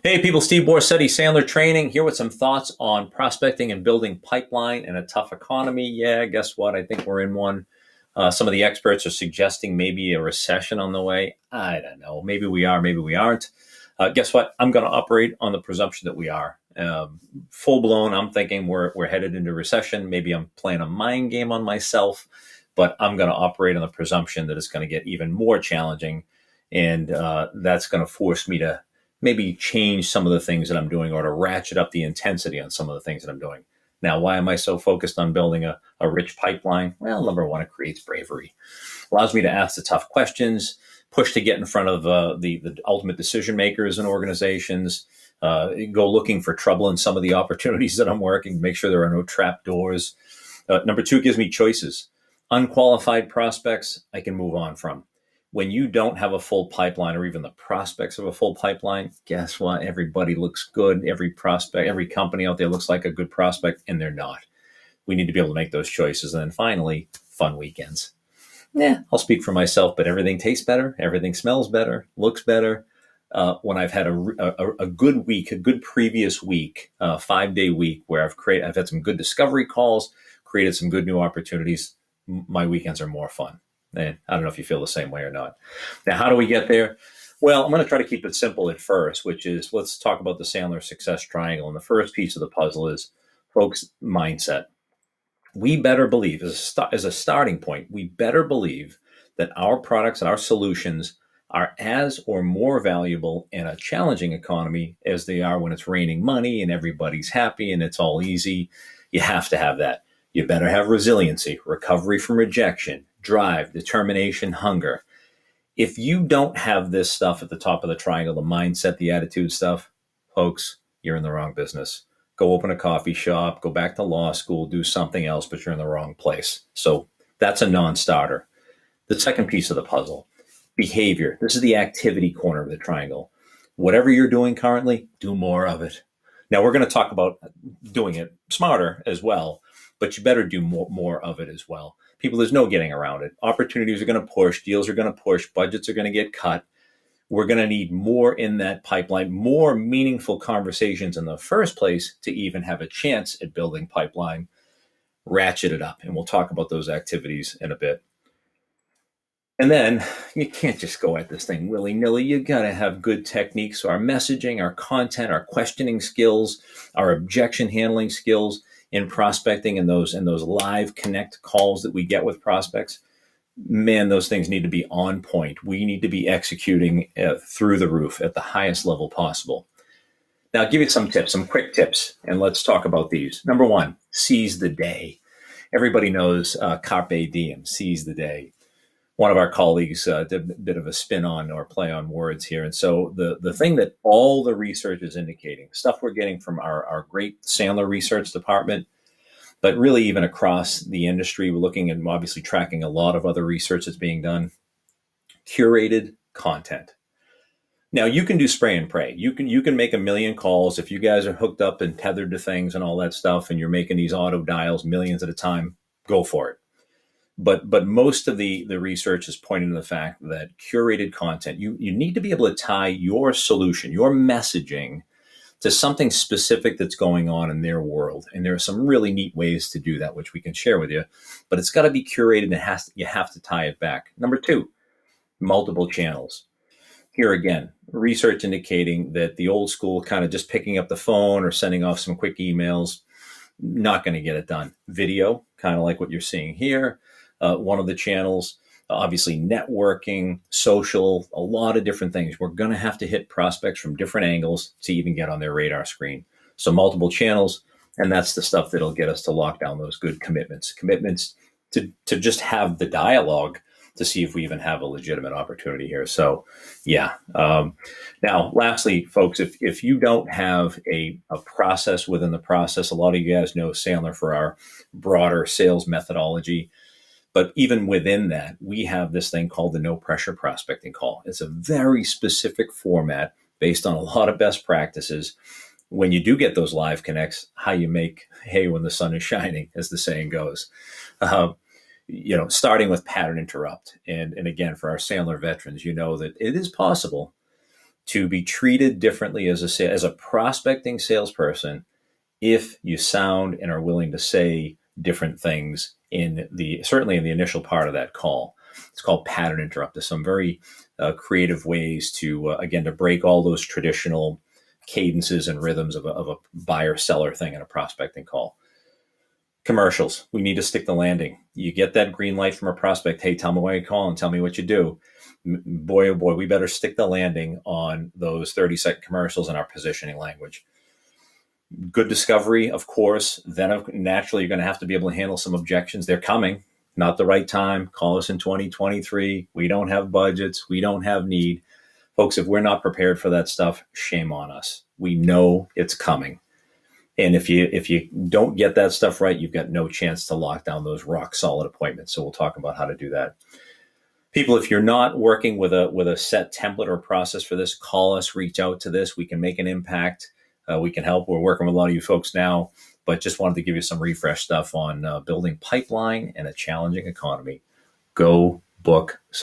Hey people, Steve Borseti, Sandler Training, here with some thoughts on prospecting and building pipeline in a tough economy. Yeah, guess what? I think we're in one. Some of the experts are suggesting maybe a recession on the way. I don't know. Maybe we are, maybe we aren't. Guess what? I'm going to operate on the presumption that we are. Full blown, I'm thinking we're headed into recession. Maybe I'm playing a mind game on myself, but I'm going to operate on the presumption that it's going to get even more challenging. And that's going to force me to maybe change some of the things that I'm doing or to ratchet up the intensity on some of the things that I'm doing. Now, why am I so focused on building a rich pipeline? Well, number one, it creates bravery. Allows me to ask the tough questions, push to get in front of the ultimate decision makers in organizations, go looking for trouble in some of the opportunities that I'm working, make sure there are no trap doors. Number two, it gives me choices. Unqualified prospects, I can move on from. When you don't have a full pipeline or even the prospects of a full pipeline, guess what? Everybody looks good. Every prospect, every company out there looks like a good prospect, and they're not. We need to be able to make those choices. And then finally, fun weekends. I'll speak for myself, but everything tastes better. Everything smells better, looks better. When I've had a good week, a good previous week, 5-day week where I've had some good discovery calls, created some good new opportunities, my weekends are more fun. And I don't know if you feel the same way or not. Now, how do we get there? Well, I'm going to try to keep it simple at first, which is let's talk about the Sandler success triangle. And the first piece of the puzzle is, folks, mindset. We better believe, as a starting point, we better believe that our products and our solutions are as or more valuable in a challenging economy as they are when it's raining money and everybody's happy and it's all easy. You have to have that. You better have resiliency, recovery from rejection, drive, determination, hunger. If you don't have this stuff at the top of the triangle, the mindset, the attitude stuff, folks, you're in the wrong business. Go open a coffee shop, go back to law school, do something else, but you're in the wrong place. So that's a non-starter. The second piece of the puzzle, behavior. This is the activity corner of the triangle. Whatever you're doing currently, do more of it. Now, we're going to talk about doing it smarter as well, but you better do more of it as well. People, there's no getting around it. Opportunities are going to push, deals are going to push, budgets are going to get cut. We're going to need more in that pipeline, more meaningful conversations in the first place to even have a chance at building pipeline. Ratchet it up, and we'll talk about those activities in a bit. And then you can't just go at this thing willy-nilly. You got to have good techniques. So our messaging, our content, our questioning skills, our objection handling skills in prospecting and those live connect calls that we get with prospects, man, those things need to be on point. We need to be executing through the roof at the highest level possible. Now, I'll give you some tips, some quick tips, and let's talk about these. Number one, seize the day. Everybody knows carpe diem, seize the day. One of our colleagues did a bit of a spin on or play on words here. And so the thing that all the research is indicating, stuff we're getting from our great Sandler research department, but really even across the industry, we're looking and obviously tracking a lot of other research that's being done, curated content. Now, you can do spray and pray. You can make a million calls. If you guys are hooked up and tethered to things and all that stuff, and you're making these auto dials millions at a time, go for it. But most of the research is pointing to the fact that curated content, you need to be able to tie your solution, your messaging to something specific that's going on in their world. And there are some really neat ways to do that, which we can share with you, but it's got to be curated and you have to tie it back. Number two, multiple channels. Here again, research indicating that the old school kind of just picking up the phone or sending off some quick emails, not going to get it done. Video, kind of like what you're seeing here. One of the channels, obviously networking, social, a lot of different things. We're going to have to hit prospects from different angles to even get on their radar screen. So multiple channels, and that's the stuff that'll get us to lock down those good commitments to just have the dialogue to see if we even have a legitimate opportunity here. So yeah. Now, lastly, folks, if you don't have a process within the process, a lot of you guys know Sandler for our broader sales methodology. But even within that, we have this thing called the no pressure prospecting call. It's a very specific format based on a lot of best practices. When you do get those live connects, how you make hay when the sun is shining, as the saying goes. Starting with pattern interrupt. And again, for our Sandler veterans, you know that it is possible to be treated differently as a prospecting salesperson if you sound and are willing to say different things certainly in the initial part of that call. It's called pattern interrupt. There's some very creative ways to again to break all those traditional cadences and rhythms of a buyer seller thing in a prospecting call. Commercials. We need to stick the landing. You get that green light from a prospect. Hey, tell me why you call and tell me what you do. Boy, oh boy, we better stick the landing on those 30-second commercials in our positioning language. Good discovery, of course. Then naturally, you're going to have to be able to handle some objections. They're coming. Not the right time. Call us in 2023. We don't have budgets. We don't have need. Folks, if we're not prepared for that stuff, shame on us. We know it's coming. And if you don't get that stuff right, you've got no chance to lock down those rock solid appointments. So we'll talk about how to do that. People, if you're not working with a set template or process for this, call us, reach out to this. We can make an impact. We can help. We're working with a lot of you folks now, but just wanted to give you some refresh stuff on building pipeline and a challenging economy. Go book